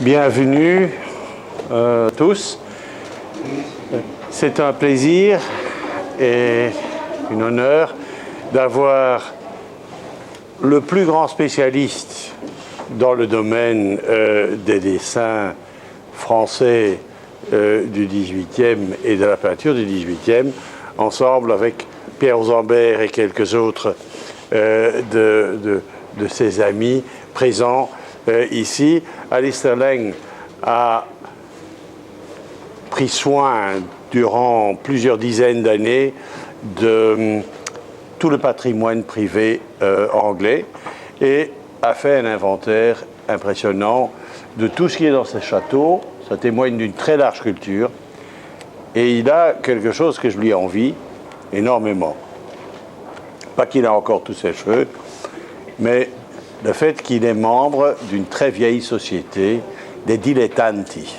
Bienvenue tous. C'est un plaisir et un honneur d'avoir le plus grand spécialiste dans le domaine des dessins français du XVIIIe et de la peinture du XVIIIe, ensemble avec Pierre Zambert et quelques autres de ses amis présents ici. Alistair Laing a pris soin durant plusieurs dizaines d'années de tout le patrimoine privé anglais et a fait un inventaire impressionnant de tout ce qui est dans ces châteaux. Ça témoigne d'une très large culture et il a quelque chose que je lui envie énormément. Pas qu'il a encore tous ses cheveux, mais le fait qu'il est membre d'une très vieille société des dilettanti.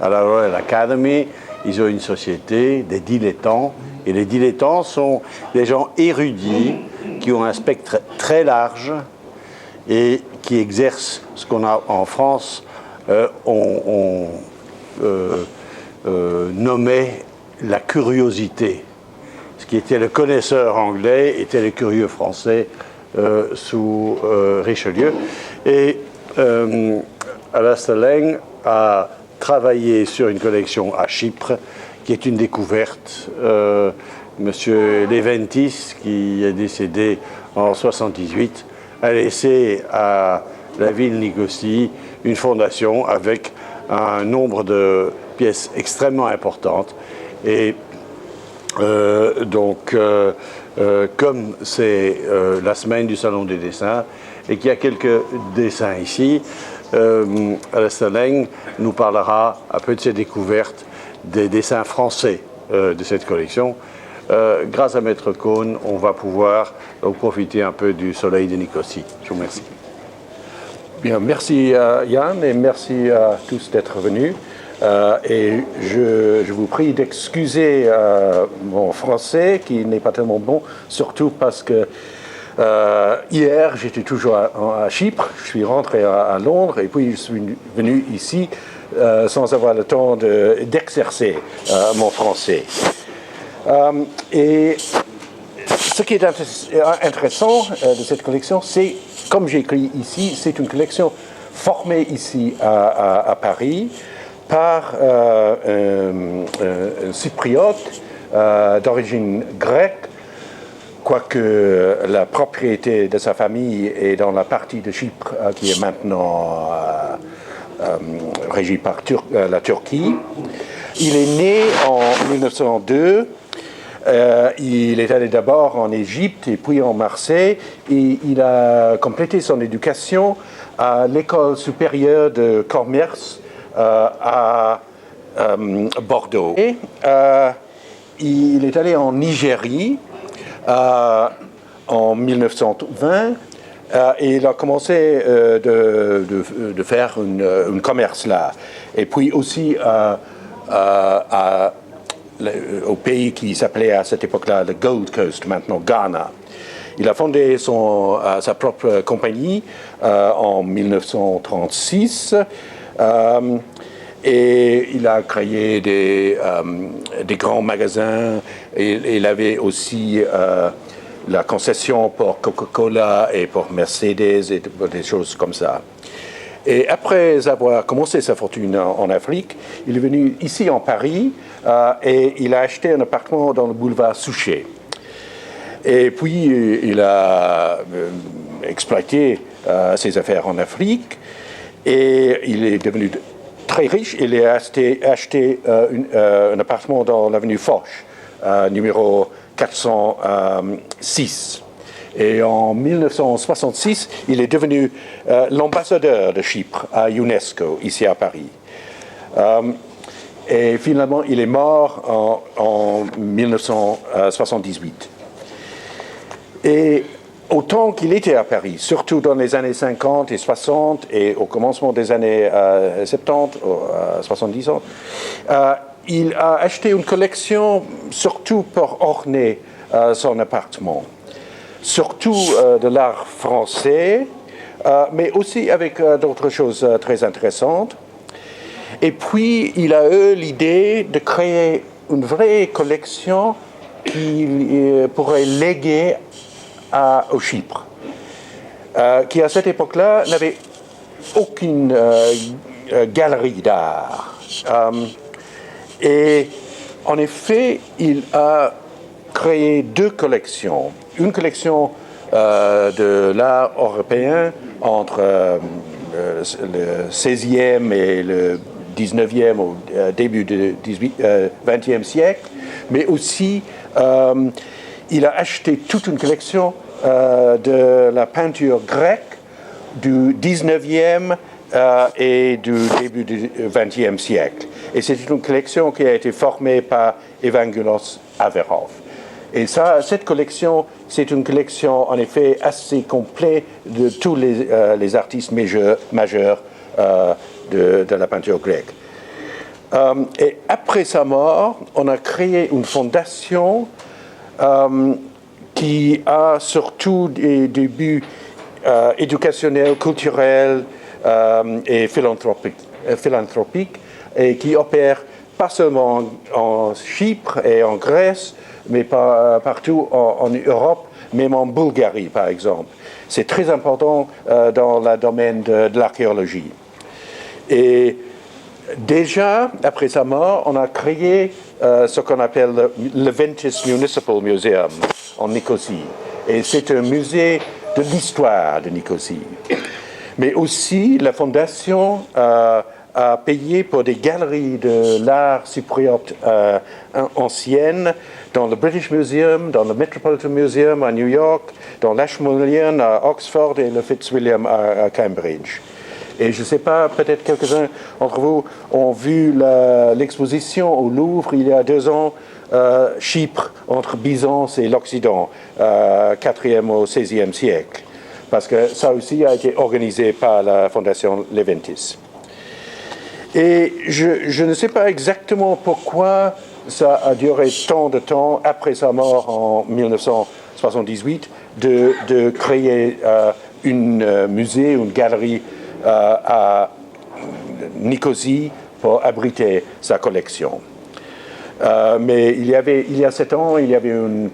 À la Royal Academy, ils ont une société des dilettants, et les dilettants sont des gens érudits qui ont un spectre très large et qui exercent ce qu'on a en France, nommait la curiosité. Ce qui était le connaisseur anglais était le curieux français sous Richelieu. Et Alistair Laing a travaillé sur une collection à Chypre, qui est une découverte. Monsieur Leventis, qui est décédé en 1978, a laissé à la ville Nicosie une fondation avec un nombre de pièces extrêmement importantes. Et comme c'est la semaine du Salon des dessins et qu'il y a quelques dessins ici, Alistair Laing nous parlera un peu de ses découvertes des dessins français de cette collection. Grâce à Maître Cohn, on va pouvoir profiter un peu du soleil de Nicosie. Je vous remercie. Bien, merci Yann et merci à tous d'être venus. Et je vous prie d'excuser mon français qui n'est pas tellement bon, surtout parce que hier j'étais toujours à Chypre, je suis rentré à Londres et puis je suis venu ici sans avoir le temps d'exercer mon français. Et ce qui est intéressant de cette collection, c'est, comme j'ai écrit ici, c'est une collection formée ici à Paris par un cypriote d'origine grecque, quoique la propriété de sa famille est dans la partie de Chypre qui est maintenant régie par la Turquie. Il est né en 1902. Il est allé d'abord en Égypte et puis en Marseille et il a complété son éducation à l'école supérieure de commerce à Bordeaux. Et, il est allé en Nigérie en 1920 et il a commencé de faire un commerce là. Et puis aussi au pays qui s'appelait à cette époque-là le Gold Coast, maintenant Ghana. Il a fondé sa propre compagnie en 1936 et il a créé des grands magasins. Et il avait aussi la concession pour Coca-Cola et pour Mercedes et des choses comme ça. Et après avoir commencé sa fortune en Afrique, il est venu ici en Paris et il a acheté un appartement dans le boulevard Souchet. Et puis il a exploité ses affaires en Afrique et il est devenu très riche. Il a acheté un appartement dans l'avenue Foch, numéro 406. Et en 1966, il est devenu l'ambassadeur de Chypre à UNESCO, ici à Paris. Et finalement, il est mort en 1978. Et autant qu'il était à Paris, surtout dans les années 50 et 60 et au commencement des années 70, 70 ans, il a acheté une collection surtout pour orner son appartement. Surtout de l'art français, mais aussi avec d'autres choses très intéressantes. Et puis, il a eu l'idée de créer une vraie collection qu'il pourrait léguer au Chypre, qui à cette époque-là n'avait aucune galerie d'art. Et en effet, il a créé deux collections. Une collection de l'art européen entre le 16e et le 19e au début du 20e siècle, mais aussi il a acheté toute une collection de la peinture grecque du 19e et du début du 20e siècle. Et c'est une collection qui a été formée par Evangelos Averov. Et ça, cette collection, c'est une collection en effet assez complète de tous les artistes majeurs de la peinture grecque. Et après sa mort, on a créé une fondation qui a surtout des buts éducationnels, culturels et philanthropiques, et qui opère pas seulement en Chypre et en Grèce, mais partout en Europe, même en Bulgarie, par exemple. C'est très important dans le domaine de l'archéologie. Et déjà, après sa mort, on a créé ce qu'on appelle le Leventis Municipal Museum en Nicosie. Et c'est un musée de l'histoire de Nicosie. Mais aussi, la fondation a payé pour des galeries de l'art cypriote ancienne dans le British Museum, dans le Metropolitan Museum à New York, dans l'Ashmolean à Oxford et le Fitzwilliam à Cambridge. Et je ne sais pas, peut-être quelques-uns d'entre vous ont vu l'exposition au Louvre il y a 2 ans, Chypre entre Byzance et l'Occident, 4e au 16e siècle. Parce que ça aussi a été organisé par la Fondation Leventis. Et je ne sais pas exactement pourquoi ça a duré tant de temps après sa mort en 1978 de créer un musée, une galerie à Nicosie pour abriter sa collection. Mais il y a 7 ans, il y avait un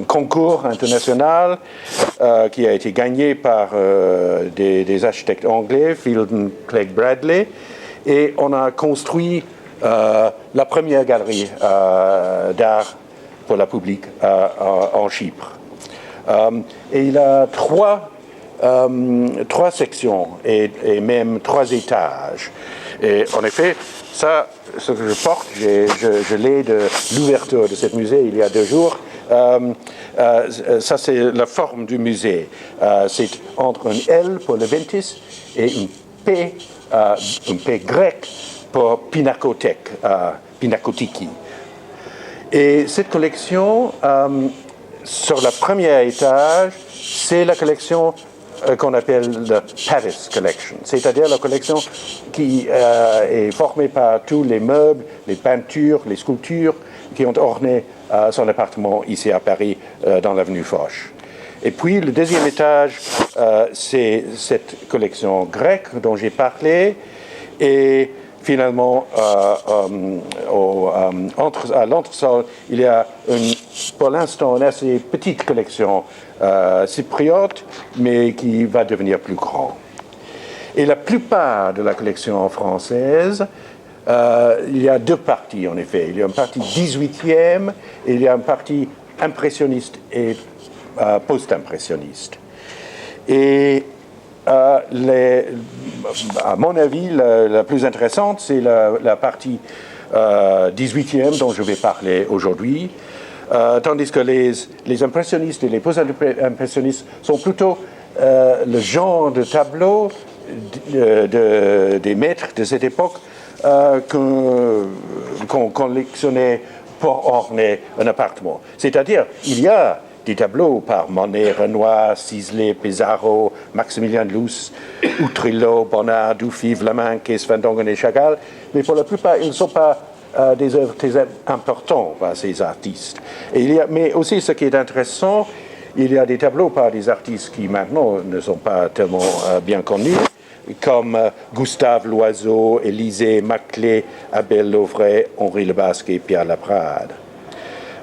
concours international qui a été gagné par des architectes anglais, Fielden Clegg Bradley, et on a construit la première galerie d'art pour le public en Chypre. Et il a 3 sections et même 3 étages. Et en effet, ça, ce que je porte, je l'ai de l'ouverture de ce musée il y a 2 jours. Ça, c'est la forme du musée. C'est entre un L pour Leventis et une P grecque pour Pinakothek, Pinakotiki. Et cette collection, sur le premier étage, c'est la collection qu'on appelle le Paris Collection, c'est-à-dire la collection qui est formée par tous les meubles, les peintures, les sculptures qui ont orné son appartement ici à Paris, dans l'avenue Foch. Et puis le deuxième étage, c'est cette collection grecque dont j'ai parlé, et finalement, à l'entresol, il y a pour l'instant une assez petite collection cypriote, mais qui va devenir plus grand. Et la plupart de la collection française, il y a 2 parties en effet. Il y a une partie 18e et il y a une partie impressionniste et post-impressionniste. Et à mon avis, la plus intéressante, c'est la partie 18e dont je vais parler aujourd'hui, tandis que les impressionnistes et les post-impressionnistes sont plutôt le genre de tableau des maîtres de cette époque qu'on collectionnait pour orner un appartement. C'est-à-dire, il y a des tableaux par Monet, Renoir, Sisley, Pissarro, Maximilien Luce, Outrillo, Bonnard, Dufy, Vlaminck, Van Dongen et Chagall, mais pour la plupart, ils ne sont pas des œuvres très importantes par ces artistes. Mais aussi, ce qui est intéressant, il y a des tableaux par des artistes qui maintenant ne sont pas tellement bien connus, comme Gustave Loiseau, Élisée Maclay, Abel Lovray, Henri Lebasque et Pierre Laprade.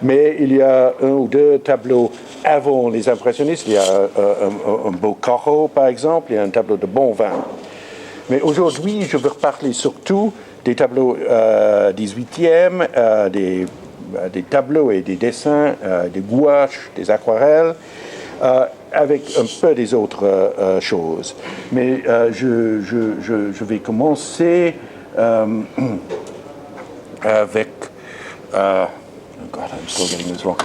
Mais il y a un ou deux tableaux avant les impressionnistes. Il y a un beau Corot, par exemple, il y a un tableau de Bonvin. Mais aujourd'hui, je veux reparler surtout des tableaux 18e, des tableaux et des dessins, des gouaches, des aquarelles, avec un peu des autres choses. Mais je vais commencer avec... God, I'm still getting this wrong.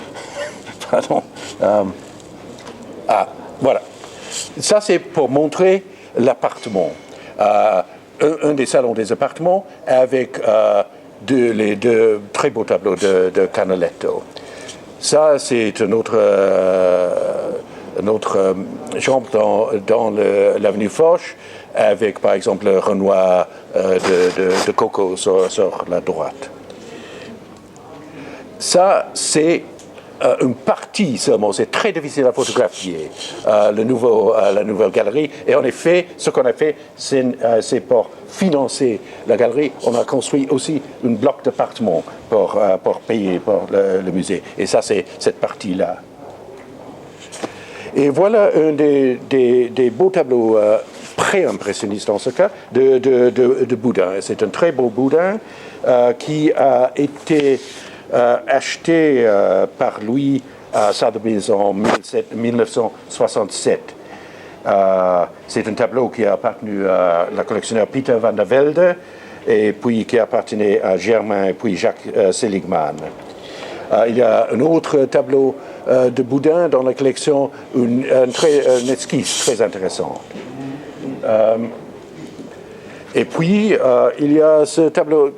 Pardon. Voilà. Ça, c'est pour montrer l'appartement. Un des salons des appartements avec les deux très beaux tableaux de Canaletto. Ça, c'est une autre chambre dans l'avenue Foch, avec par exemple le Renoir de Coco sur la droite. Ça, c'est une partie seulement, c'est très difficile à photographier, la nouvelle galerie. Et en effet, ce qu'on a fait, c'est pour financer la galerie, on a construit aussi un bloc d'appartements pour payer pour le musée. Et ça, c'est cette partie-là. Et voilà un des beaux tableaux pré-impressionnistes dans ce cas, de Boudin. C'est un très beau Boudin qui a été acheté par Louis à Sotheby's en 1967. C'est un tableau qui a appartenu à la collectionneur Peter van der Velde et puis qui appartenait à Germain et puis Jacques Seligman. Il y a un autre tableau de Boudin dans la collection, une esquisse très intéressante. Et puis, il y a ce tableau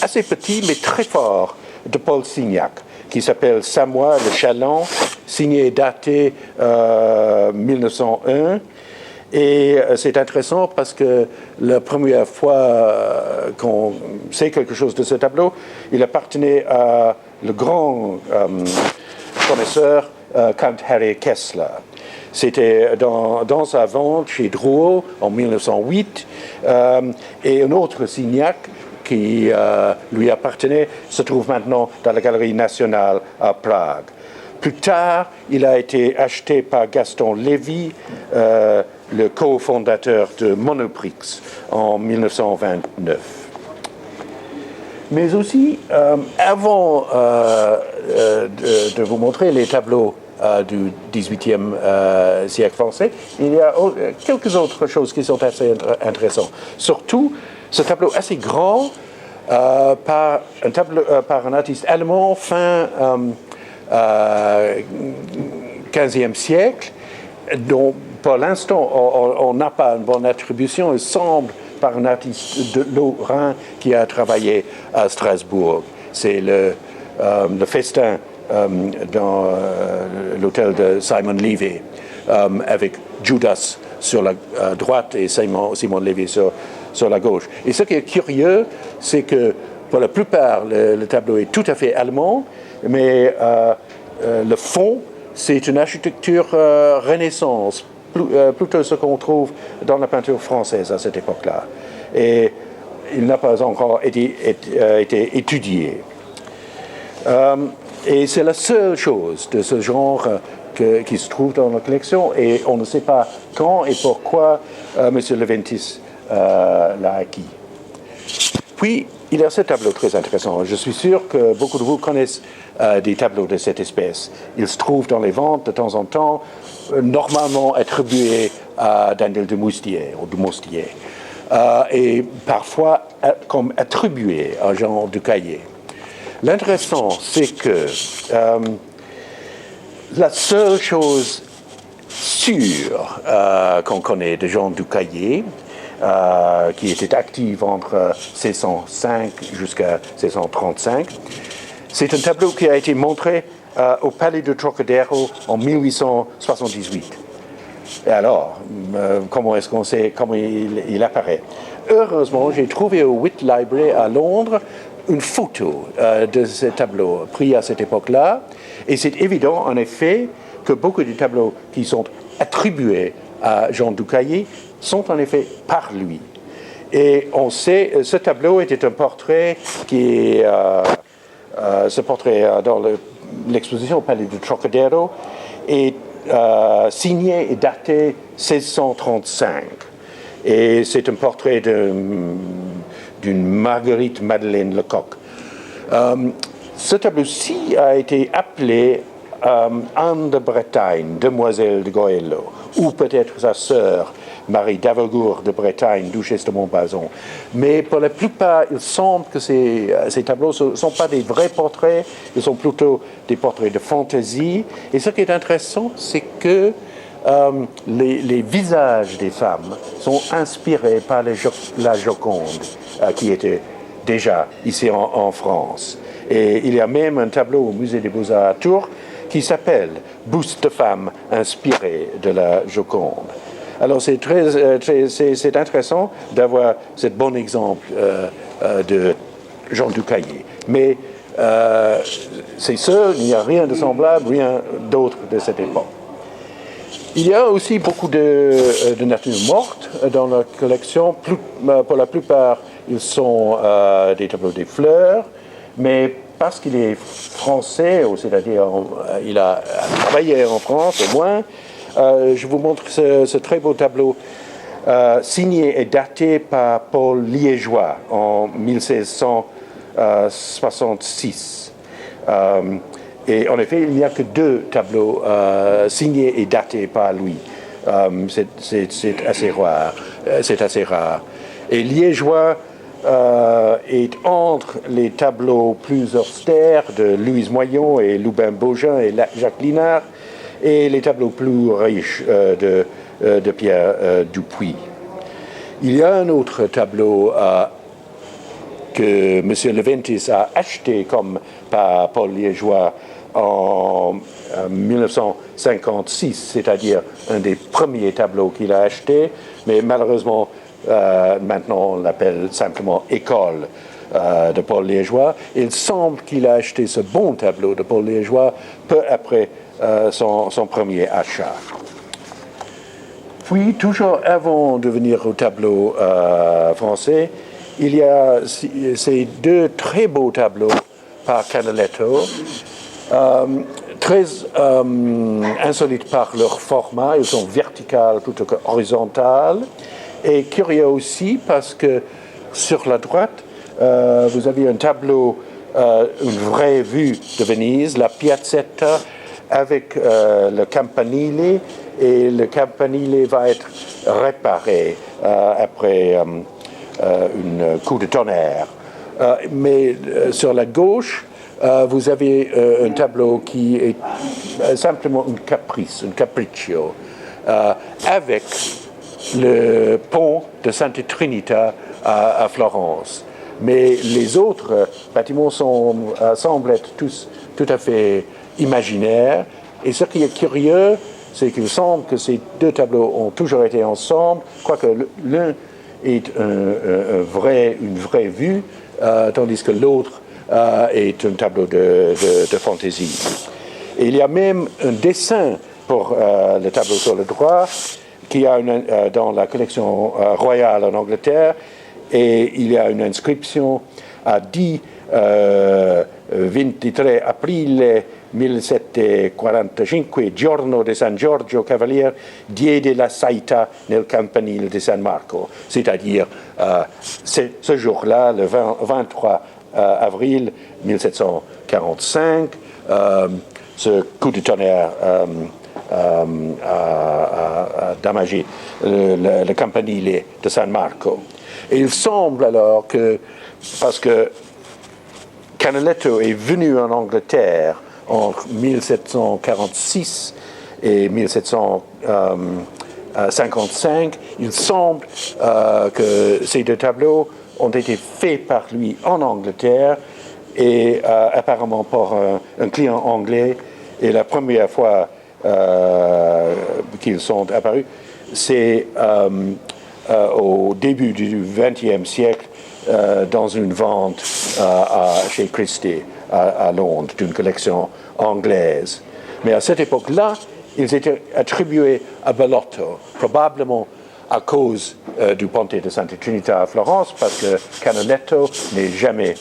assez petit mais très fort de Paul Signac, qui s'appelle Samoa le Chaland, signé et daté 1901. Et c'est intéressant parce que la première fois qu'on sait quelque chose de ce tableau, il appartenait à le grand connaisseur Count Harry Kessler. C'était dans sa vente chez Drouot en 1908, et un autre Signac qui lui appartenait, se trouve maintenant dans la Galerie nationale à Prague. Plus tard, il a été acheté par Gaston Lévy, le cofondateur de Monoprix, en 1929. Mais aussi, avant de vous montrer les tableaux du XVIIIe siècle français, il y a quelques autres choses qui sont assez intéressantes. Surtout, ce tableau assez grand par un artiste allemand fin 15e siècle, dont pour l'instant on n'a pas une bonne attribution. Il semble par un artiste de Lorrain qui a travaillé à Strasbourg. C'est le festin dans l'hôtel de Simon Levy, avec Judas sur la droite et Simon Levy sur la gauche. Et ce qui est curieux, c'est que pour la plupart, le tableau est tout à fait allemand, mais le fond, c'est une architecture Renaissance, plutôt ce qu'on trouve dans la peinture française à cette époque-là. Et il n'a pas encore été étudié. Et c'est la seule chose de ce genre qui se trouve dans la collection, et on ne sait pas quand et pourquoi M. Leventis l'a acquis. Puis, il y a ce tableau très intéressant. Je suis sûr que beaucoup de vous connaissent des tableaux de cette espèce. Ils se trouvent dans les ventes de temps en temps, normalement attribués à Daniel de Moustier ou de Moustier, et parfois comme attribués à Jean Ducaillet. L'intéressant, c'est que la seule chose sûre qu'on connaît de Jean Ducaillet, qui était active entre 1605 jusqu'à 1635, c'est un tableau qui a été montré au Palais de Trocadéro en 1878. Et alors, comment est-ce qu'on sait comment il apparaît? Heureusement, j'ai trouvé au Whit Library à Londres une photo de ce tableau pris à cette époque-là, et c'est évident en effet que beaucoup des tableaux qui sont attribués à Jean Doucaillé sont en effet par lui. Et on sait, ce tableau était un portrait qui est, ce portrait dans l'exposition au Palais du Trocadéro est signé et daté 1635. Et c'est un portrait d'une Marguerite Madeleine Lecoq. Ce tableau-ci a été appelé Anne de Bretagne, demoiselle de Goëlo, ou peut-être sa sœur, Marie d'Avaugour de Bretagne, duchesse de Montbazon. Mais pour la plupart, il semble que ces tableaux ne sont pas des vrais portraits, ils sont plutôt des portraits de fantaisie. Et ce qui est intéressant, c'est que les visages des femmes sont inspirés par la Joconde, qui était déjà ici en France. Et il y a même un tableau au Musée des Beaux-Arts à Tours qui s'appelle « Buste de femme inspirée de la Joconde ». Alors c'est intéressant d'avoir ce bon exemple de Jean Doucaillé. Mais c'est sûr, il n'y a rien de semblable, rien d'autre de cette époque. Il y a aussi beaucoup de nature morte dans la collection. Pour la plupart, ils sont des tableaux des fleurs, mais parce qu'il est français, c'est-à-dire il a travaillé en France au moins, je vous montre ce très beau tableau signé et daté par Paul Liégeois en 1666. Et en effet, il n'y a que 2 tableaux signés et datés par lui. C'est assez rare. Et Liégeois est entre les tableaux plus austères de Louise Moyon et Lubin Baugin et Jacques Linard et les tableaux plus riches de Pierre Dupuis. Il y a un autre tableau que M. Leventis a acheté comme par Paul Liégeois en 1956, c'est-à-dire un des premiers tableaux qu'il a acheté, mais malheureusement, maintenant on l'appelle simplement École de Paul Liégeois. Il semble qu'il a acheté ce bon tableau de Paul Liégeois peu après son premier achat. Puis, toujours avant de venir au tableau français, il y a ces 2 très beaux tableaux par Canaletto, très insolites par leur format. Ils sont verticales plutôt que horizontales. Et curieux aussi parce que sur la droite, vous avez un tableau, une vraie vue de Venise, la Piazzetta, avec le campanile, et le campanile va être réparé après un coup de tonnerre. Mais sur la gauche, vous avez un tableau qui est simplement une caprice, un capriccio, avec le pont de Santa Trinita à Florence. Mais les autres bâtiments semblent être tous tout à fait imaginaires. Et ce qui est curieux, c'est qu'il semble que ces 2 tableaux ont toujours été ensemble, quoique l'un est une vraie vue, tandis que l'autre est un tableau de fantaisie. Et il y a même un dessin pour le tableau sur le droit, qui a dans la collection royale en Angleterre, et il y a une inscription à 23 aprile 1745, giorno de San Giorgio Cavalier, diede la saita nel campanile de San Marco. C'est-à-dire, ce jour-là, le 23 avril 1745, ce coup de tonnerre a damagé le campanile de San Marco. Et il semble alors que, parce que Canaletto est venu en Angleterre entre 1746 et 1755, il semble que ces 2 tableaux ont été faits par lui en Angleterre et apparemment par un client anglais. Et la première fois qu'ils sont apparus, c'est au début du XXe siècle, dans une vente chez Christie à Londres, d'une collection anglaise. Mais à cette époque-là, ils étaient attribués à Bellotto, probablement à cause du Ponte de Santa Trinita à Florence, parce que Canaletto n'est jamais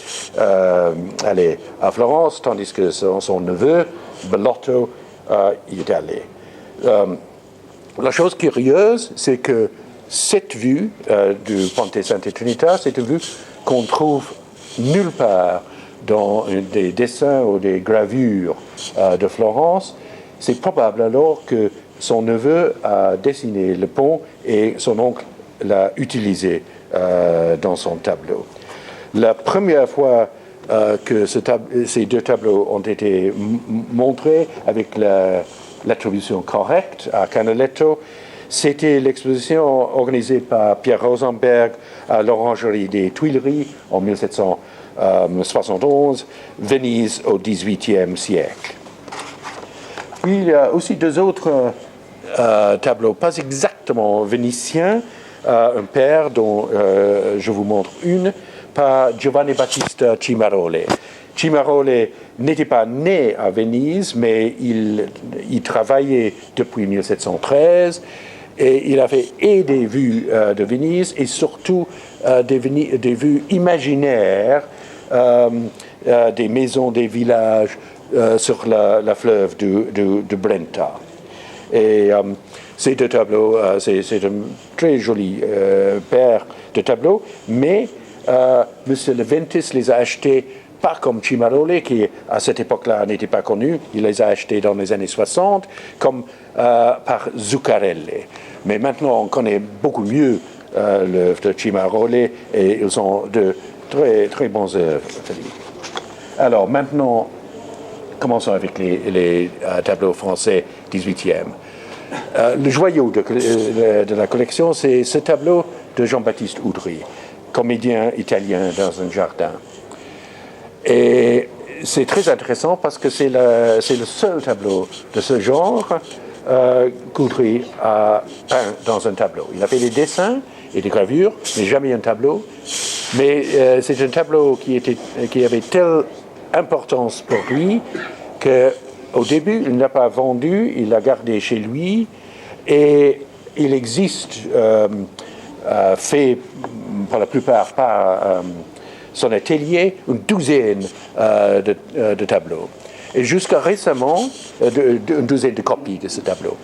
allé à Florence, tandis que son neveu, Bellotto, y est allé. La chose curieuse, c'est que cette vue du Ponte Santa Trinita, c'est une vue qu'on trouve nulle part dans des dessins ou des gravures de Florence. C'est probable alors que son neveu a dessiné le pont et son oncle l'a utilisé dans son tableau. La première fois que ces deux tableaux ont été montrés avec l'attribution correcte à Canaletto, c'était l'exposition organisée par Pierre Rosenberg à l'Orangerie des Tuileries en 1771, Venise au XVIIIe siècle. Puis il y a aussi deux autres tableaux, pas exactement vénitiens, un père dont je vous montre une, par Giovanni Battista Cimarole. Cimarole n'était pas né à Venise, mais il y travaillait depuis 1713 et il avait des vues de Venise et surtout des vues imaginaires des maisons, des villages sur la fleuve de Brenta. Et ces deux tableaux, c'est un très joli paire de tableaux, mais M. Leventis les a achetés pas comme Cimarole, qui à cette époque-là n'était pas connu, il les a achetés dans les années 60, comme par Zuccarelli. Mais maintenant, on connaît beaucoup mieux l'œuvre de Cimarole et ils sont de très, très bons œuvres. Alors maintenant, commençons avec les tableaux français 18e. Le joyau de la collection, c'est ce tableau de Jean-Baptiste Oudry, comédien italien dans un jardin. Et c'est très intéressant parce que c'est le seul tableau de ce genre qu'Oudry a peint dans un tableau. Il a fait des dessins et des gravures, mais jamais un tableau. Mais c'est un tableau qui avait telle importance pour lui qu'au début, il ne l'a pas vendu, il l'a gardé chez lui. Et il existe, fait pour la plupart par son atelier, une douzaine de tableaux. Et jusqu'à récemment, une douzaine de copies de ce tableau.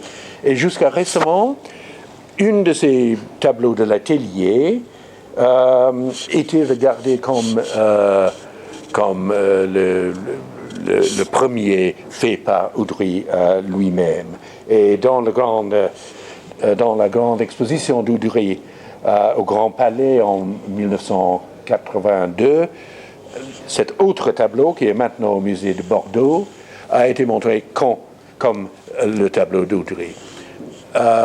Et jusqu'à récemment, une de ces tableaux de l'atelier était regardé comme le premier fait par Oudry lui-même. Et dans la grande exposition d'Oudry au Grand Palais en 1982, cet autre tableau, qui est maintenant au musée de Bordeaux, a été montré comme le tableau d'Oudry.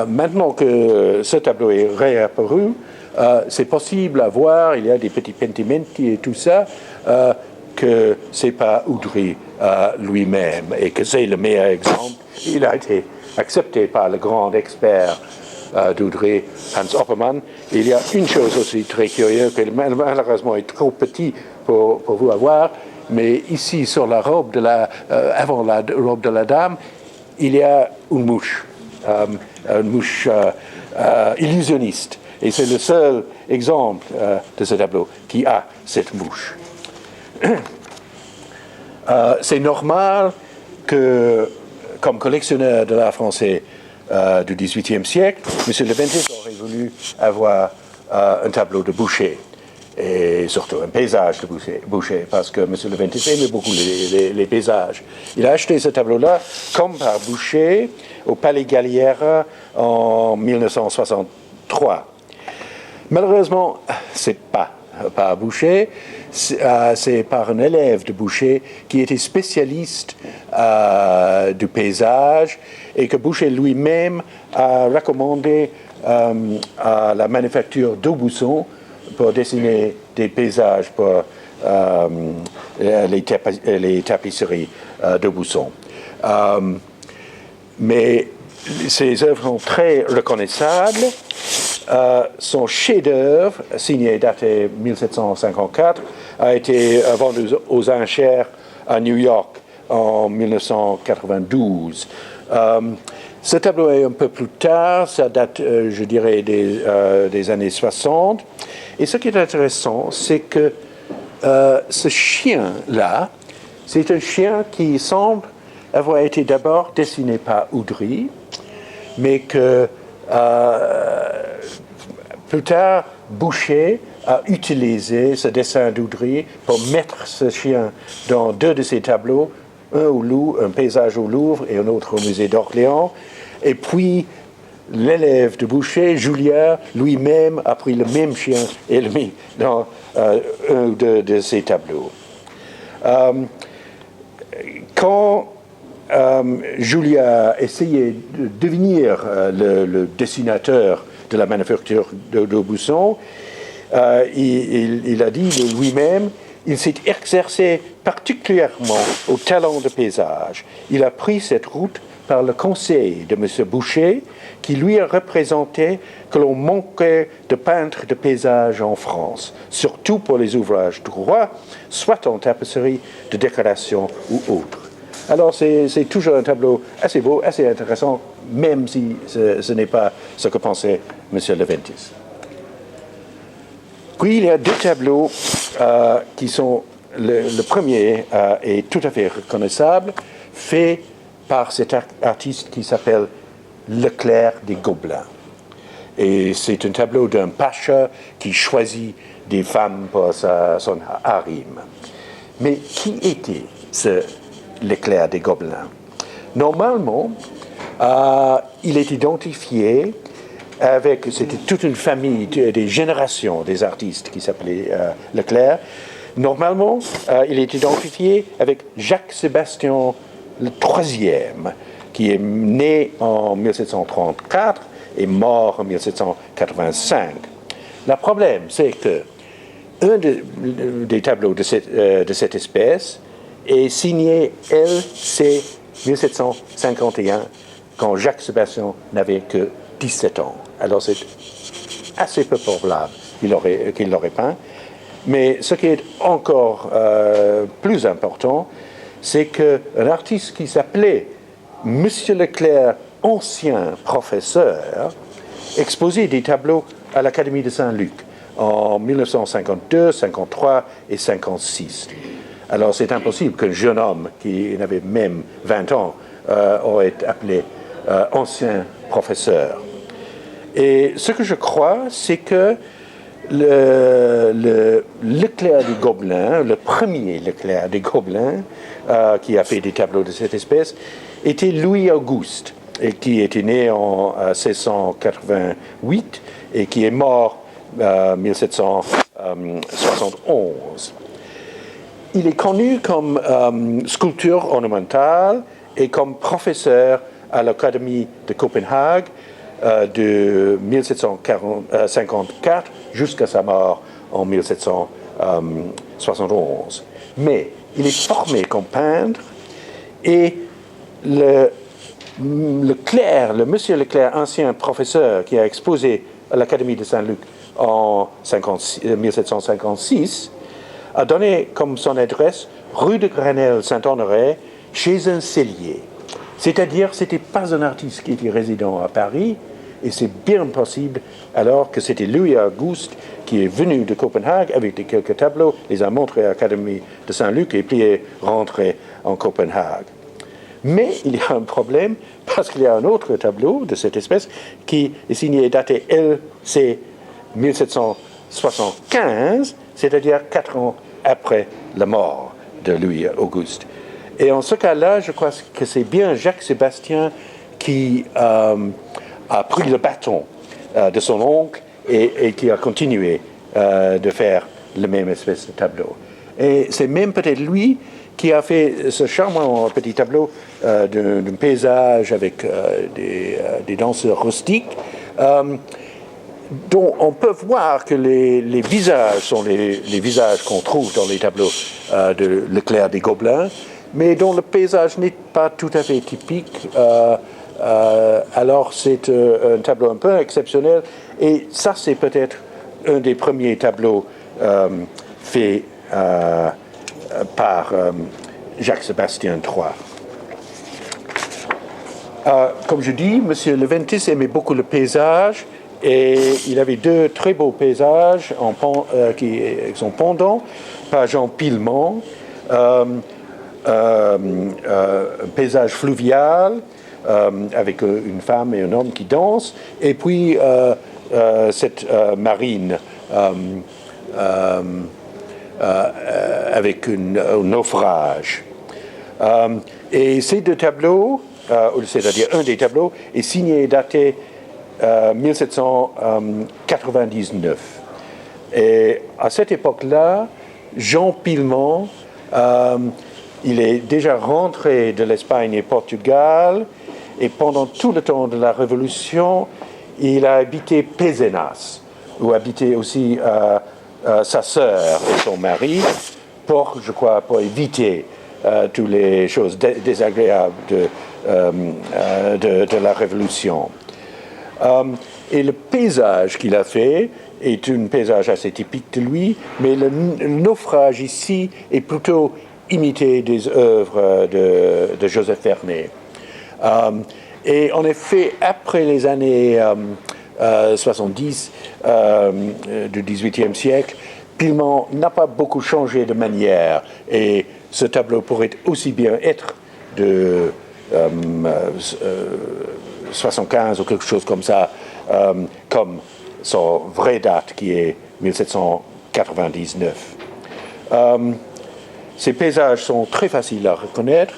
Maintenant que ce tableau est réapparu, c'est possible à voir, il y a des petits pentimenti et tout ça, que ce n'est pas Oudry lui-même et que c'est le meilleur exemple. Il a été accepté par le grand expert d'Oudry, Hans Oppermann. Il y a une chose aussi très curieuse, que malheureusement est trop petit pour vous avoir, mais ici sur la robe avant la robe de la dame, il y a une mouche illusionniste. Et c'est le seul exemple de ce tableau qui a cette mouche. C'est normal que, comme collectionneur de l'art français du XVIIIe siècle, M. Leventis aurait voulu avoir un tableau de Boucher, et surtout un paysage de Boucher, parce que M. Leventis aimait beaucoup les paysages. Il a acheté ce tableau-là, comme par Boucher, au Palais Galliera en 1963. Malheureusement, c'est pas par Boucher, c'est par un élève de Boucher qui était spécialiste du paysage et que Boucher lui-même a recommandé à la manufacture d'Aubusson pour dessiner des paysages pour les tapisseries d'Aubusson. Mais ces œuvres sont très reconnaissables. Son chef-d'œuvre, signé et daté 1754, a été vendu aux enchères à New York en 1992. Ce tableau est un peu plus tard, ça date, je dirais, des années 60. Et ce qui est intéressant, c'est que ce chien-là, c'est un chien qui semble avoir été d'abord dessiné par Oudry, mais que plus tard, Boucher a utilisé ce dessin d'Oudry pour mettre ce chien dans deux de ses tableaux, un paysage au Louvre et un autre au musée d'Orléans. Et puis, l'élève de Boucher, Julia, lui-même a pris le même chien et le mis dans un de ses tableaux. Quand Julia essayait de devenir le dessinateur de la manufacture d'Aubusson, il a dit de lui-même, il s'est exercé particulièrement au talent de paysage. Il a pris cette route par le conseil de M. Boucher, qui lui a représenté que l'on manquait de peintres de paysage en France, surtout pour les ouvrages droits, soit en tapisserie, de décoration ou autre. Alors c'est toujours un tableau assez beau, assez intéressant, même si ce n'est pas ce que pensait M. Leventis. Puis il y a deux tableaux qui sont, le premier est tout à fait reconnaissable, fait par cet artiste qui s'appelle Leclerc des Gobelins. Et c'est un tableau d'un pacha qui choisit des femmes pour son harem. Mais qui était ce Leclerc des Gobelins? Normalement, il est identifié avec, c'était toute une famille, des générations des artistes qui s'appelaient Leclerc. Normalement, il est identifié avec Jacques-Sébastien le troisième, qui est né en 1734 et mort en 1785. Le problème, c'est que un des tableaux de cette espèce est signé LC 1751, quand Jacques-Sébastien n'avait que 17 ans. Alors c'est assez peu probable qu'il l'aurait peint. Mais ce qui est encore plus important, c'est qu'un artiste qui s'appelait Monsieur Leclerc, ancien professeur, exposait des tableaux à l'Académie de Saint-Luc en 1952, 53 et 56. Alors c'est impossible qu'un jeune homme qui n'avait même 20 ans aurait été appelé ancien professeur. Et ce que je crois, c'est que le Leclerc des Gobelins, le premier Leclerc des Gobelins, qui a fait des tableaux de cette espèce, était Louis-Auguste, et qui était né en 1688 et qui est mort en 1771. Il est connu comme sculpteur ornementale et comme professeur à l'Académie de Copenhague de 1754 jusqu'à sa mort en 1771. Mais il est formé comme peintre et le monsieur Leclerc, ancien professeur qui a exposé à l'Académie de Saint-Luc en 1756, a donné comme son adresse rue de Grenelle Saint-Honoré chez un cellier. C'est-à-dire, ce n'était pas un artiste qui était résident à Paris, et c'est bien possible alors que c'était Louis-Auguste qui est venu de Copenhague avec quelques tableaux, les a montrés à l'Académie de Saint-Luc et puis est rentré en Copenhague. Mais il y a un problème parce qu'il y a un autre tableau de cette espèce qui est signé et daté LC 1775, c'est-à-dire 4 ans après la mort de Louis-Auguste. Et en ce cas-là, je crois que c'est bien Jacques-Sébastien qui a pris le bâton de son oncle et qui a continué de faire la même espèce de tableau. Et c'est même peut-être lui qui a fait ce charmant petit tableau d'un paysage avec des danseurs rustiques, dont on peut voir que les visages sont les visages qu'on trouve dans les tableaux de Leclerc des Gobelins, mais dont le paysage n'est pas tout à fait typique. Alors c'est un tableau un peu exceptionnel, et ça c'est peut-être un des premiers tableaux faits par Jacques-Sébastien III. Comme je dis, M. Leventis aimait beaucoup le paysage et il avait deux très beaux paysages qui sont pendants par Jean Pillement. Un paysage fluvial avec une femme et un homme qui dansent, et puis cette marine avec un naufrage. Et ces deux tableaux, c'est-à-dire un des tableaux, est signé et daté 1799. Et à cette époque-là, Jean Pillement, il est déjà rentré de l'Espagne et Portugal, et pendant tout le temps de la Révolution, il a habité Pézenas, où habitait aussi sa sœur et son mari, pour éviter toutes les choses désagréables de la Révolution. Et le paysage qu'il a fait est un paysage assez typique de lui, mais le naufrage ici est plutôt imité des œuvres de Joseph Vernet. Et en effet, après les années 70 du XVIIIe siècle, Pillement n'a pas beaucoup changé de manière, et ce tableau pourrait aussi bien être de 75 ou quelque chose comme ça, comme son vraie date qui est 1799. Ces paysages sont très faciles à reconnaître.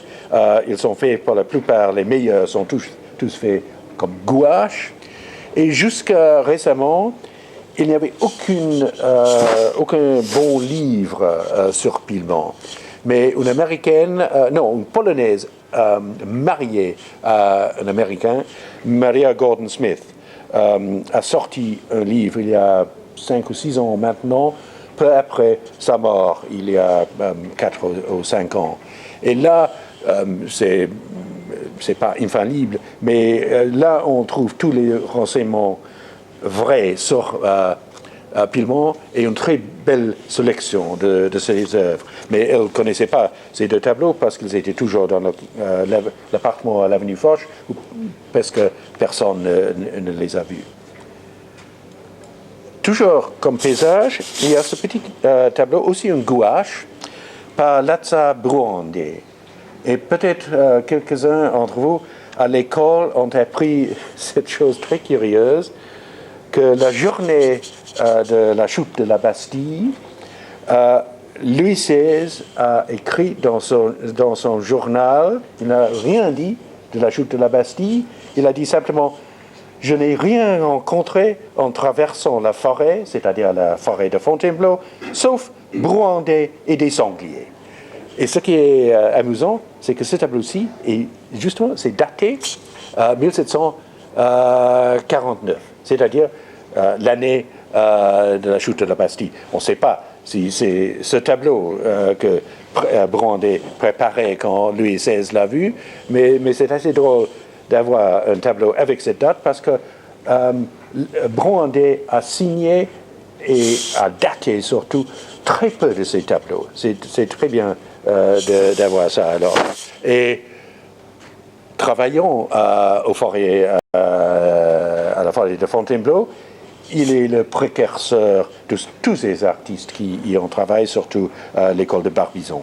Ils sont faits, pour la plupart, les meilleurs sont tous faits comme gouache. Et jusqu'à récemment, il n'y avait aucun bon livre sur Pillement. Mais une Polonaise mariée à un Américain, Maria Gordon Smith, a sorti un livre il y a 5 ou 6 ans maintenant, peu après sa mort, il y a 4 ou 5 ans. Et là, c'est pas infaillible, mais là, on trouve tous les renseignements vrais sur Pillement et une très belle sélection de ses œuvres. Mais elle ne connaissait pas ces deux tableaux parce qu'ils étaient toujours dans l'appartement à l'avenue Foch, où presque personne ne les a vus. Toujours comme paysage, il y a ce petit tableau, aussi une gouache, par Lazza Bruandé. Et peut-être quelques-uns d'entre vous, à l'école, ont appris cette chose très curieuse, que la journée de la chute de la Bastille, Louis XVI a écrit dans son journal, il n'a rien dit de la chute de la Bastille, il a dit simplement: je n'ai rien rencontré en traversant la forêt, c'est-à-dire la forêt de Fontainebleau, sauf Bruandais et des sangliers. Et ce qui est amusant, c'est que ce tableau-ci, c'est daté 1749, c'est-à-dire l'année de la chute de la Bastille. On ne sait pas si c'est ce tableau que Bruandais préparait quand Louis XVI l'a vu, mais c'est assez drôle d'avoir un tableau avec cette date parce que Bruandais a signé et a daté surtout très peu de ces tableaux. C'est très bien d'avoir ça alors. Et travaillant à la forêt de Fontainebleau, il est le précurseur de tous ces artistes qui y ont travaillé, surtout l'école de Barbizon.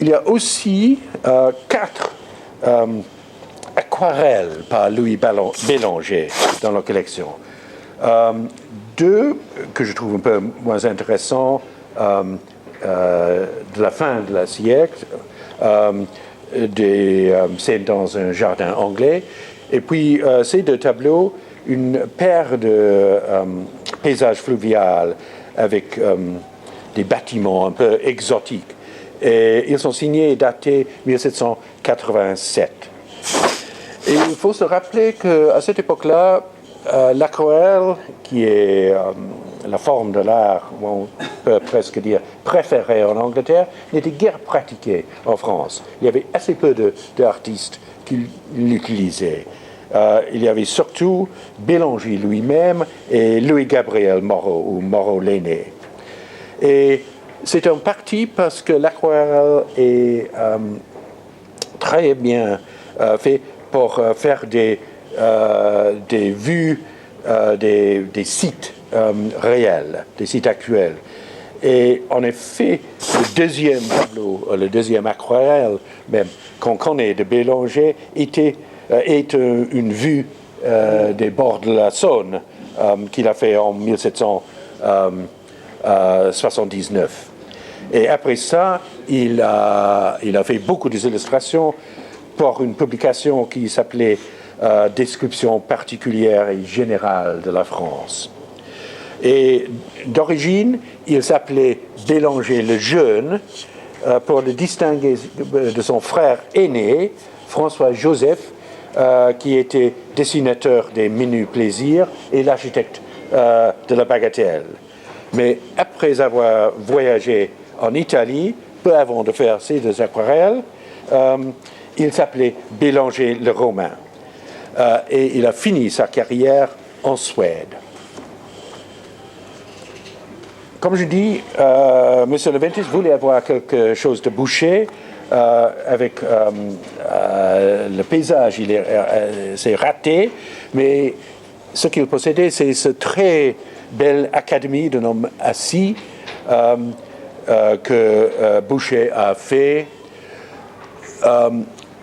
Il y a aussi 4 aquarelles par Louis Bélanger dans la collection. 2 que je trouve un peu moins intéressants de la fin de la siècle, des scènes dans un jardin anglais. Et puis ces 2 tableaux, une paire de paysages fluviaux avec des bâtiments un peu exotiques. Et ils sont signés et datés 1787. Et il faut se rappeler qu'à cette époque-là, l'aquarelle, qui est la forme de l'art, on peut presque dire préférée en Angleterre, n'était guère pratiquée en France. Il y avait assez peu d'artistes qui l'utilisaient. Il y avait surtout Bélanger lui-même et Louis-Gabriel Moreau, ou Moreau l'aîné. Et c'est en partie parce que l'aquarelle est très bien fait pour faire des vues des sites réels, des sites actuels. Et en effet, le deuxième tableau, le deuxième aquarelle même qu'on connaît de Bélanger est une vue des bords de la Saône qu'il a fait en 1779. Et après ça, il a fait beaucoup d'illustrations pour une publication qui s'appelait Description particulière et générale de la France. Et d'origine, il s'appelait Bélanger le Jeune pour le distinguer de son frère aîné, François-Joseph, qui était dessinateur des Menus Plaisirs et l'architecte de la Bagatelle. Mais après avoir voyagé en Italie, peu avant de faire ces deux aquarelles, il s'appelait Bélanger le Romain. Et il a fini sa carrière en Suède. Comme je dis, M. Leventis voulait avoir quelque chose de Boucher avec le paysage. C'est raté, mais ce qu'il possédait, c'est ce très belle académie d'un homme assis que Boucher a fait.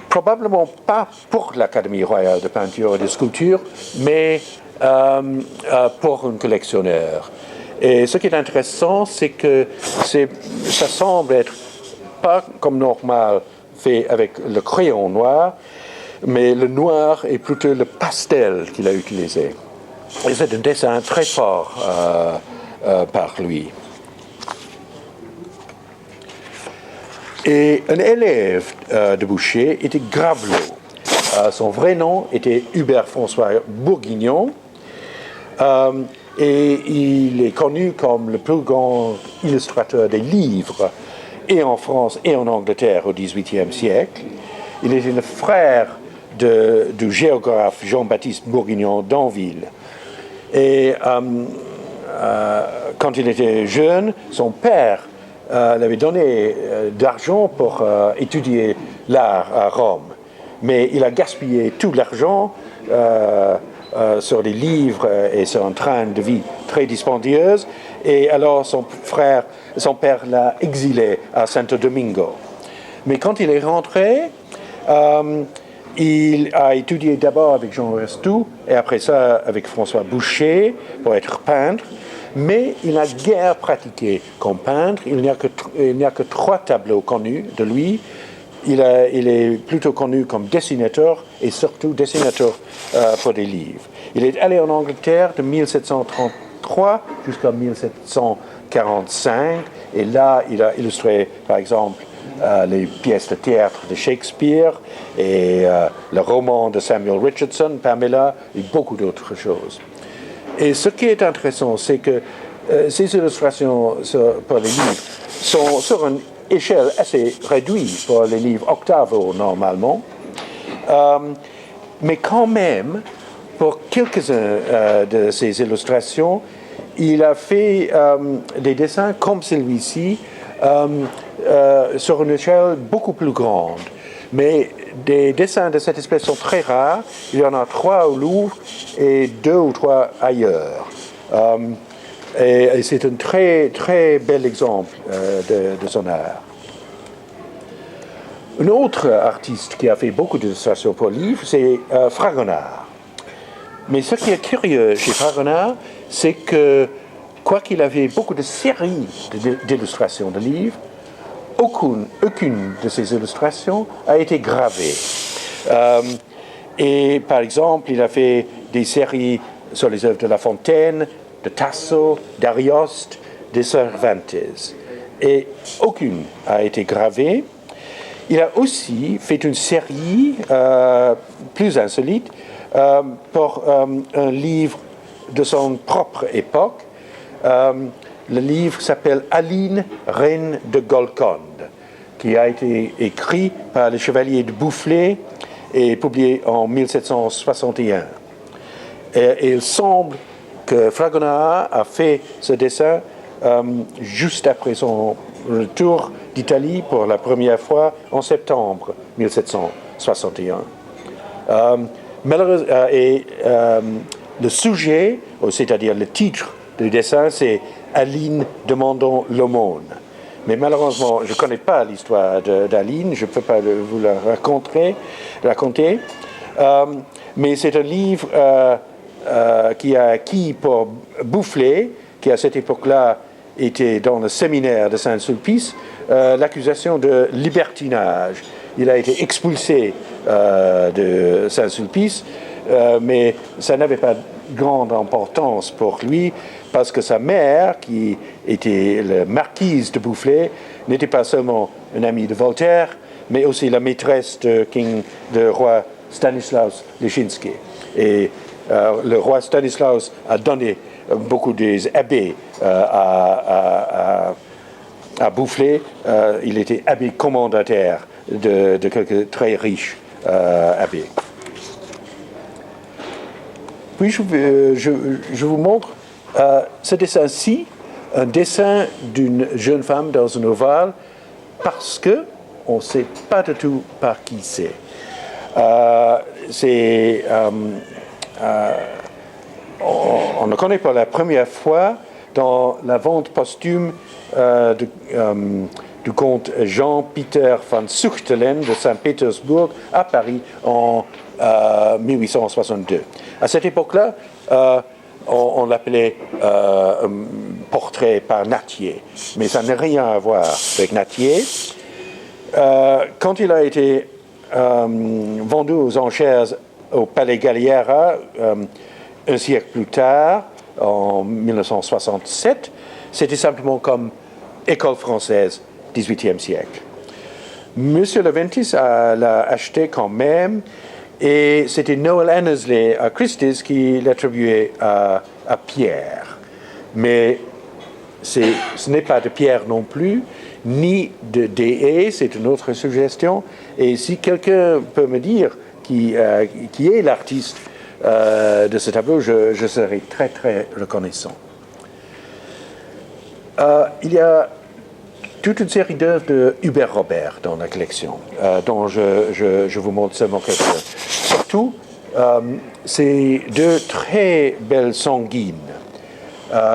Probablement pas pour l'Académie royale de peinture et de sculpture, mais pour un collectionneur. Et ce qui est intéressant, c'est que ça semble être pas comme normal fait avec le crayon noir, mais le noir est plutôt le pastel qu'il a utilisé. Et c'est un dessin très fort par lui. Et un élève de Boucher était Gravelot. Son vrai nom était Hubert François Bourguignon. Et il est connu comme le plus grand illustrateur des livres, et en France et en Angleterre au XVIIIe siècle. Il était le frère du géographe Jean-Baptiste Bourguignon d'Anville. Et quand il était jeune, son père l'avait donné d'argent pour étudier l'art à Rome. Mais il a gaspillé tout l'argent sur des livres et sur un train de vie très dispendieuse. Et alors son père l'a exilé à Santo Domingo. Mais quand il est rentré, il a étudié d'abord avec Jean Restou et après ça avec François Boucher pour être peintre. Mais il n'a guère pratiqué comme peintre. Il n'y a que 3 tableaux connus de lui. Il est plutôt connu comme dessinateur et surtout dessinateur pour des livres. Il est allé en Angleterre de 1733 jusqu'à 1745 et là il a illustré par exemple les pièces de théâtre de Shakespeare et le roman de Samuel Richardson, Pamela et beaucoup d'autres choses. Et ce qui est intéressant, c'est que ces illustrations pour les livres sont sur une échelle assez réduite pour les livres octavo normalement, mais quand même, pour quelques-uns de ces illustrations, il a fait des dessins comme celui-ci sur une échelle beaucoup plus grande. Mais des dessins de cette espèce sont très rares. Il y en a 3 au Louvre et 2 ou 3 ailleurs. Et c'est un très, très bel exemple de son art. Un autre artiste qui a fait beaucoup d'illustrations pour livres, c'est Fragonard. Mais ce qui est curieux chez Fragonard, c'est que, quoiqu'il avait beaucoup de séries d'illustrations de livres, aucune de ces illustrations a été gravée. Et par exemple, il a fait des séries sur les œuvres de La Fontaine, de Tasso, d'Arioste, de Cervantes. Et aucune a été gravée. Il a aussi fait une série plus insolite pour un livre de son propre époque. Le livre s'appelle Aline, reine de Golconde, qui a été écrit par le chevalier de Boufflers et publié en 1761. Et il semble que Fragonard a fait ce dessin juste après son retour d'Italie pour la première fois en septembre 1761. Le sujet, c'est-à-dire le titre du dessin, c'est Aline demandant l'aumône. Mais malheureusement, je ne connais pas l'histoire d'Aline, je ne peux pas vous la raconter. Mais c'est un livre qui a acquis pour Boufflers, qui à cette époque-là était dans le séminaire de Saint-Sulpice, l'accusation de libertinage. Il a été expulsé de Saint-Sulpice, mais ça n'avait pas grande importance pour lui, parce que sa mère, qui était la marquise de Boufflers, n'était pas seulement une amie de Voltaire, mais aussi la maîtresse de roi Stanislaus Leszczyński. Et le roi Stanislaus a donné beaucoup des abbés à Boufflers. Il était abbé commendataire de quelques très riches abbés. Puis je vous montre ce dessin-ci, un dessin d'une jeune femme dans un ovale, parce qu'on ne sait pas du tout par qui c'est. On ne connaît pas la première fois dans la vente posthume du comte Jean-Peter van Zuchtelen de Saint-Pétersbourg à Paris en 1862. À cette époque-là, on l'appelait portrait par Nattier, mais ça n'a rien à voir avec Nattier. Quand il a été vendu aux enchères au Palais Galliera un siècle plus tard, en 1967, c'était simplement comme école française 18e siècle. Monsieur Leventis l'a acheté quand même, et c'était Noel Annesley à Christie's qui l'attribuait à Pierre. Mais ce n'est pas de Pierre non plus, ni de D.E., c'est une autre suggestion. Et si quelqu'un peut me dire qui est l'artiste de ce tableau, je serai très, très reconnaissant. Il y a toute une série d'œuvres de Hubert Robert dans la collection, dont je vous montre seulement quelques-uns. Surtout, c'est deux très belles sanguines.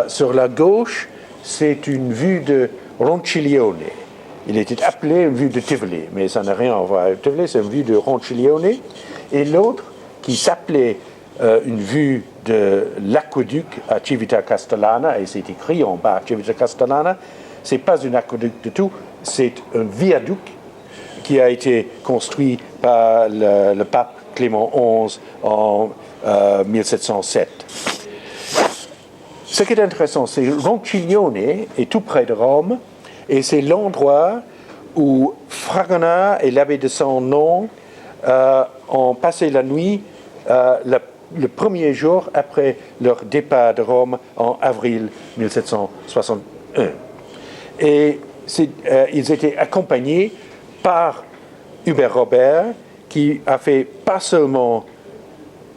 Sur la gauche, c'est une vue de Ronciglione. Il était appelé une vue de Tivoli, mais ça n'a rien à voir avec Tivoli, c'est une vue de Ronciglione. Et l'autre, qui s'appelait une vue de l'aqueduc à Civita Castellana, et c'est écrit en bas Civita Castellana, c'est pas un aqueduc du tout, c'est un viaduc qui a été construit par le pape Clément XI en 1707. Ce qui est intéressant, c'est que Ronciglione est tout près de Rome, et c'est l'endroit où Fragonard et l'abbé de Saint-Nom ont passé la nuit le premier jour après leur départ de Rome en avril 1761. Et ils étaient accompagnés par Hubert Robert, qui a fait pas seulement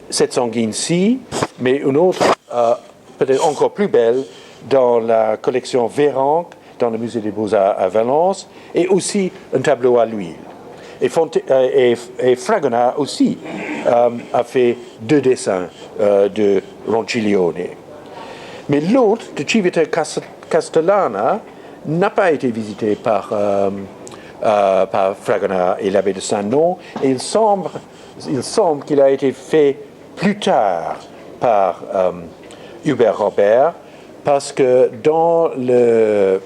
cette sanguine-ci, mais une autre, peut-être encore plus belle, dans la collection Véranque, dans le musée des Beaux-Arts à Valence, et aussi un tableau à l'huile. Et Fragonard aussi a fait deux dessins de Ronciglione. Mais l'autre, de Civita Castellana, n'a pas été visité par Fragonard et l'abbé de Saint-Nom, et il semble qu'il a été fait plus tard par Hubert Robert, parce que dans le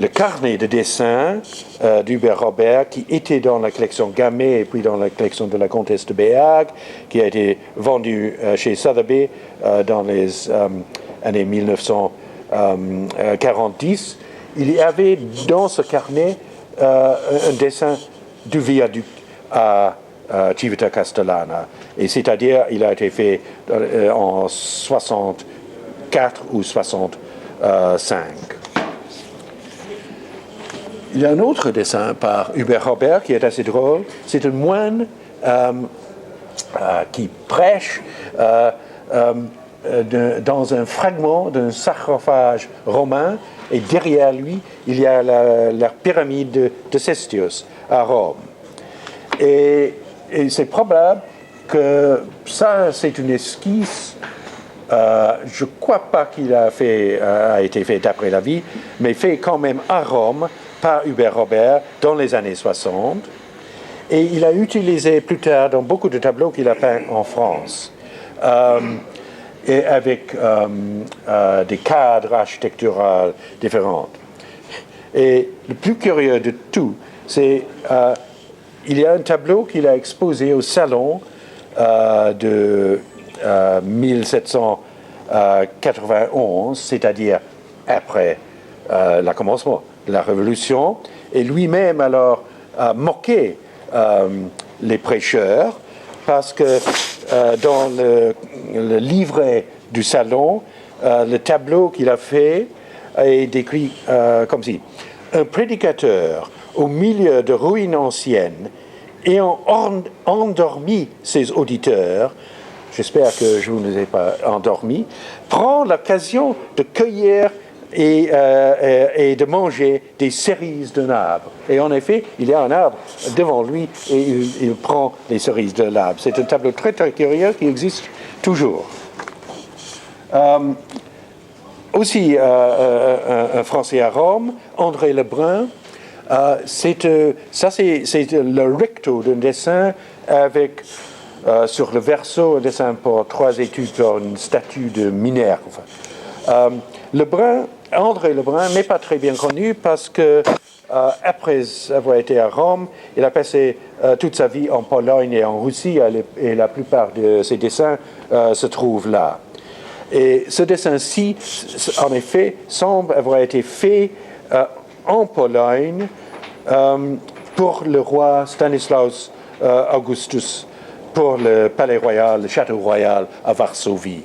carnet de dessin d'Hubert Robert, qui était dans la collection Gamay et puis dans la collection de la comtesse de Béhague, qui a été vendu chez Sotheby's dans les années 1940, il y avait dans ce carnet un dessin du viaduc à Civita Castellana. Et c'est-à-dire, il a été fait en 64 ou 65. Il y a un autre dessin par Hubert Robert qui est assez drôle. C'est un moine qui prêche dans un fragment d'un sarcophage romain, et derrière lui, il y a la pyramide de Cestius à Rome. Et c'est probable que ça, c'est une esquisse. Je ne crois pas qu'il a été fait d'après la vie, mais fait quand même à Rome par Hubert Robert dans les années 60. Et il a utilisé plus tard dans beaucoup de tableaux qu'il a peints en France, et avec des cadres architecturaux différents. Et le plus curieux de tout, c'est il y a un tableau qu'il a exposé au salon de 1791, c'est-à-dire après le commencement de la Révolution, et lui-même alors a moqué les prêcheurs parce que dans le livret du salon, le tableau qu'il a fait est décrit comme si un prédicateur au milieu de ruines anciennes ayant endormi ses auditeurs, j'espère que je ne vous ai pas endormi, prend l'occasion de cueillir et de manger des cerises d'un arbre. Et en effet, il y a un arbre devant lui et il prend les cerises de l'arbre. C'est un tableau très très curieux qui existe toujours. Aussi, un Français à Rome, André Lebrun, c'est le recto d'un dessin avec sur le verso un dessin pour 3 études pour une statue de Minerve. André Lebrun n'est pas très bien connu parce que après avoir été à Rome, il a passé toute sa vie en Pologne et en Russie et la plupart de ses dessins se trouvent là. Et ce dessin-ci, en effet, semble avoir été fait en Pologne pour le roi Stanislaus Augustus, pour le palais royal, le château royal à Varsovie.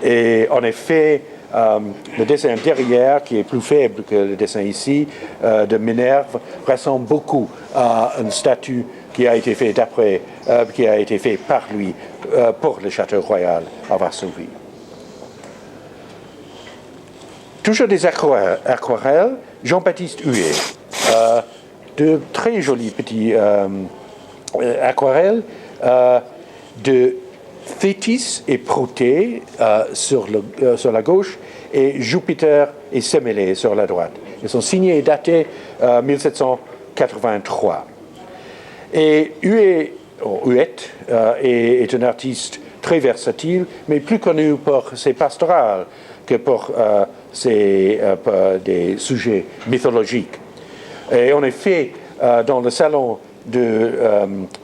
Et en effet, le dessin derrière, qui est plus faible que le dessin ici, de Minerve, ressemble beaucoup à une statue qui a été faite par lui pour le château royal à Varsovie. Toujours des aquarelles, Jean-Baptiste Huet. De très jolis petits aquarelles de Thétis et Protée sur la gauche et Jupiter et Sémélé sur la droite. Ils sont signés et datés 1783. Et Huet est un artiste très versatile, mais plus connu pour ses pastorales que pour des sujets mythologiques. Et en effet, dans le salon de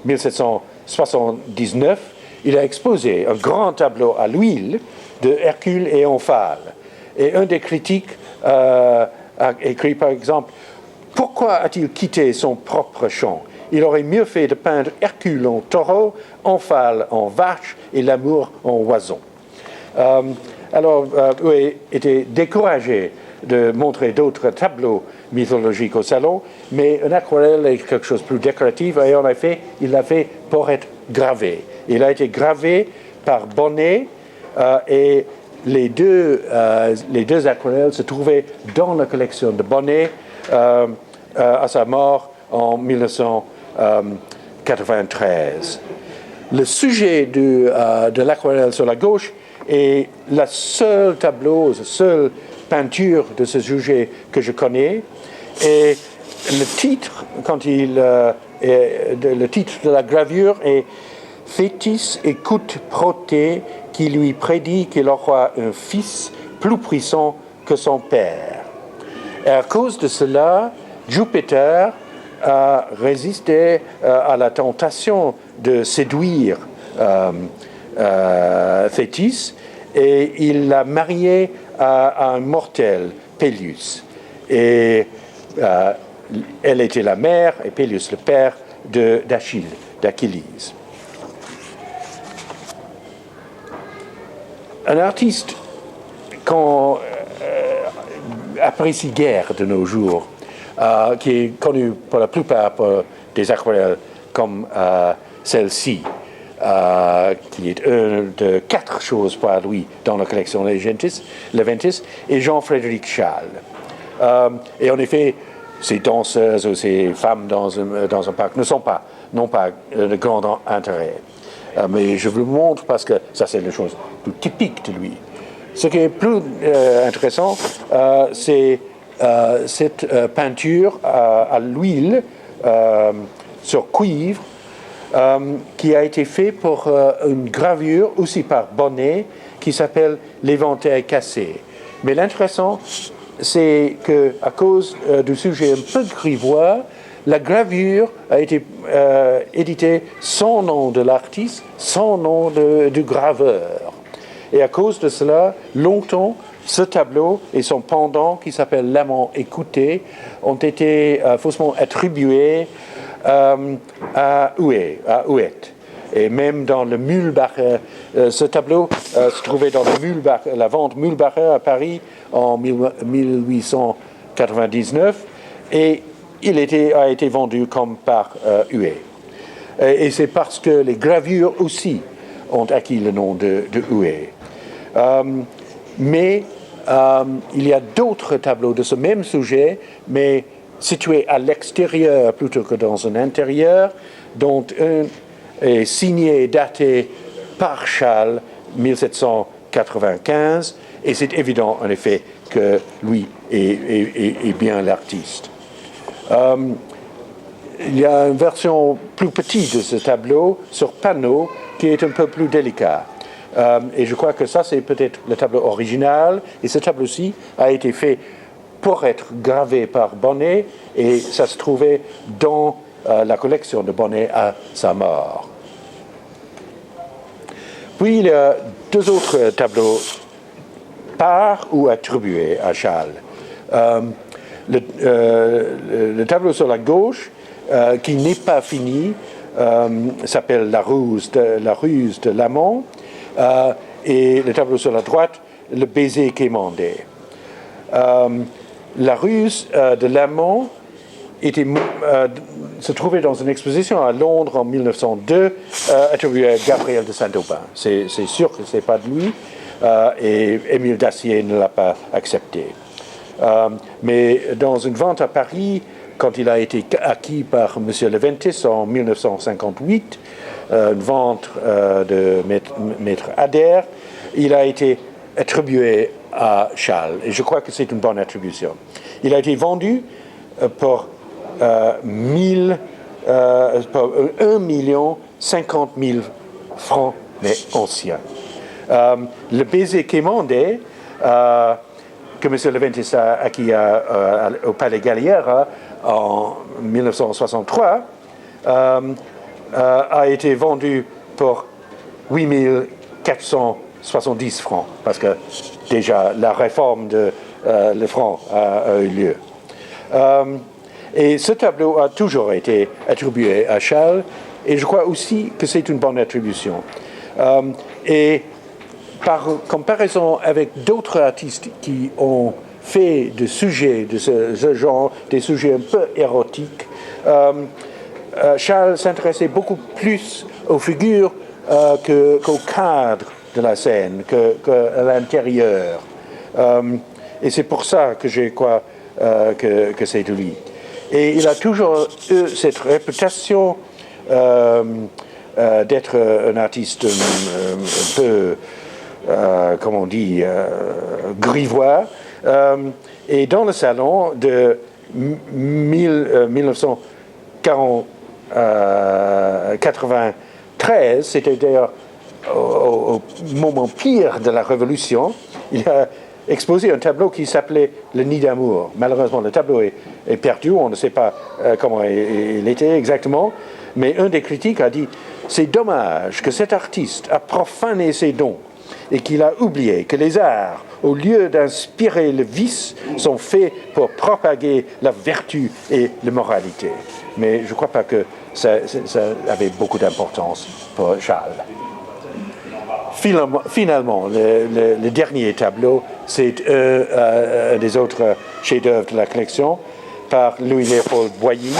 1779, il a exposé un grand tableau à l'huile de Hercule et Omphale. Et un des critiques a écrit par exemple « Pourquoi a-t-il quitté son propre champ ? Il aurait mieux fait de peindre Hercule en taureau, Omphale en vache et l'amour en oison. » Alors, Huet était découragé de montrer d'autres tableaux mythologiques au salon, mais un aquarelle est quelque chose de plus décoratif, et en effet, il l'a fait pour être gravé. Il a été gravé par Bonnet, et les deux aquarelles se trouvaient dans la collection de Bonnet à sa mort en 1993. Le sujet de l'aquarelle sur la gauche est la seule peinture de ce sujet que je connais. Et le titre, le titre de la gravure est « Thétis écoute Protée qui lui prédit qu'il aura un fils plus puissant que son père. » Et à cause de cela, Jupiter a résisté à la tentation de séduire Thétis et il l'a mariée à un mortel, Pélius. Et elle était la mère et Pélius le père d'Achille. Un artiste qu'on apprécie guère de nos jours, qui est connu pour la plupart pour des aquarelles comme celle-ci, qui est un de 4 choses par lui dans la collection Leventis, et Jean-Frédéric Chasles. Et en effet, ces danseuses ou ces femmes dans un parc n'ont pas de grand intérêt. Mais je vous le montre parce que ça, c'est la chose plus typique de lui. Ce qui est plus intéressant, c'est cette peinture à l'huile sur cuivre qui a été faite pour une gravure aussi par Bonnet qui s'appelle L'éventail cassé. Mais l'intéressant, c'est qu'à cause du sujet un peu grivois, la gravure a été éditée sans nom de l'artiste, sans nom du graveur. Et à cause de cela, longtemps, ce tableau et son pendant, qui s'appelle L'amant écouté, ont été faussement attribués à Huet. Et même dans le Mühlbacher, ce tableau se trouvait dans la vente Mühlbacher à Paris en 1899, et il a été vendu comme par Huet. Et c'est parce que les gravures aussi ont acquis le nom de Huet. Mais il y a d'autres tableaux de ce même sujet, mais situés à l'extérieur plutôt que dans un intérieur, dont un est signé et daté par Chasles, 1795, et c'est évident en effet que lui est bien l'artiste. Il y a une version plus petite de ce tableau sur panneau qui est un peu plus délicat. Et je crois que ça, c'est peut-être le tableau original. Et ce tableau-ci a été fait pour être gravé par Bonnet, et ça se trouvait dans la collection de Bonnet à sa mort. Puis il y a 2 autres tableaux par ou attribués à Chasles. Le tableau sur la gauche, qui n'est pas fini, s'appelle La ruse de l'amant, et le tableau sur la droite, Le baiser quémandé. La ruse de l'amant se trouvait dans une exposition à Londres en 1902, attribuée à Gabriel de Saint-Aubin. C'est sûr que ce n'est pas de lui, et Émile Dacier ne l'a pas accepté. Mais dans une vente à Paris, quand il a été acquis par M. Leventis en 1958, une vente de Maître Adair, il a été attribué à Chasles. Et je crois que c'est une bonne attribution. Il a été vendu pour 1 50 000 francs, mais anciens. Le baiser quémandé, que M. Leventis a acquis au Palais Galliera en 1963, a été vendu pour 8 470 francs, parce que déjà la réforme le franc a eu lieu. Et ce tableau a toujours été attribué à Chasles, et je crois aussi que c'est une bonne attribution. Et par comparaison avec d'autres artistes qui ont fait des sujets de ce genre, des sujets un peu érotiques, Chasles s'intéressait beaucoup plus aux figures qu'au cadre de la scène, qu'à l'intérieur. Et c'est pour ça que je crois que c'est de lui. Et il a toujours eu cette réputation d'être un artiste un peu, comme on dit, grivois. Et dans le salon de 1993, c'était d'ailleurs au moment pire de la Révolution, il a exposé un tableau qui s'appelait Le Nid d'amour. Malheureusement, le tableau est perdu, on ne sait pas comment il était exactement, mais un des critiques a dit « C'est dommage que cet artiste a profané ses dons et qu'il a oublié que les arts, au lieu d'inspirer le vice, sont faits pour propager la vertu et la moralité. » Mais je ne crois pas que ça avait beaucoup d'importance pour Chasles. Finalement, le dernier tableau, c'est un des autres chefs-d'œuvre de la collection, par Louis-Léopold Boilly.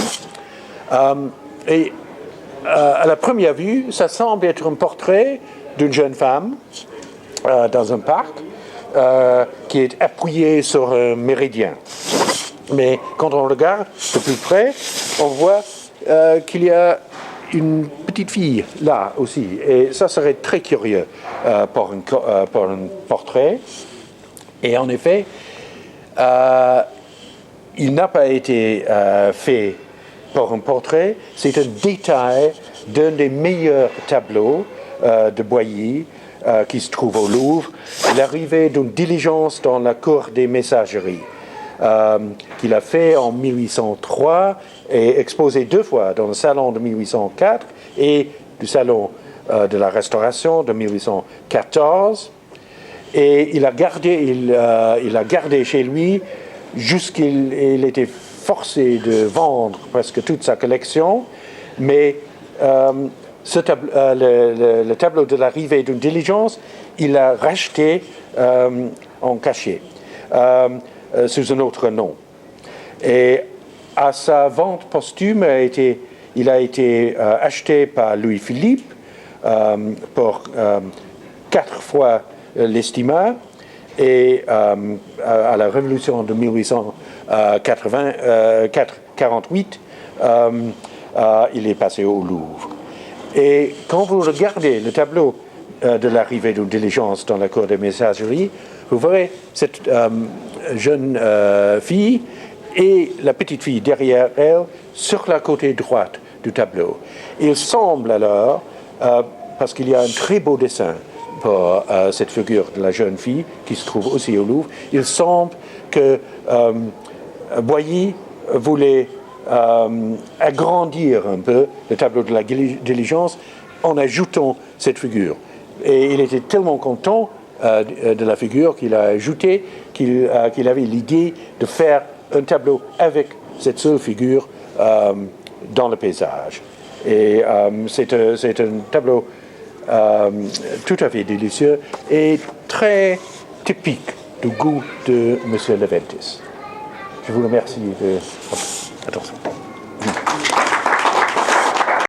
Et à la première vue, ça semble être un portrait d'une jeune femme dans un parc qui est appuyée sur un méridien. Mais quand on regarde de plus près, on voit qu'il y a une petite fille là aussi. Et ça serait très curieux pour un portrait. Et en effet, il n'a pas été fait pour un portrait. C'est un détail d'un des meilleurs tableaux de Boilly qui se trouve au Louvre, l'arrivée d'une diligence dans la cour des messageries, qu'il a fait en 1803 et exposé 2 fois dans le salon de 1804 et du salon de la Restauration de 1814. Et il a gardé chez lui jusqu'il était forcé de vendre presque toute sa collection, mais le tableau de l'arrivée d'une diligence, il l'a racheté en cachet, sous un autre nom. Et à sa vente posthume, il a été acheté par Louis-Philippe pour 4 fois l'estima, et à la Révolution de 1848, il est passé au Louvre. Et quand vous regardez le tableau de l'arrivée d'une diligence dans la cour des messageries, vous verrez cette jeune fille et la petite fille derrière elle sur la côté droite du tableau. Il semble alors, parce qu'il y a un très beau dessin pour cette figure de la jeune fille qui se trouve aussi au Louvre, il semble que Boilly voulait agrandir un peu le tableau de la diligence en ajoutant cette figure. Et il était tellement content de la figure qu'il a ajouté qu'il avait l'idée de faire un tableau avec cette seule figure dans le paysage. Et c'est un tableau tout à fait délicieux et très typique du goût de M. Leventis. Je vous remercie de votre attention.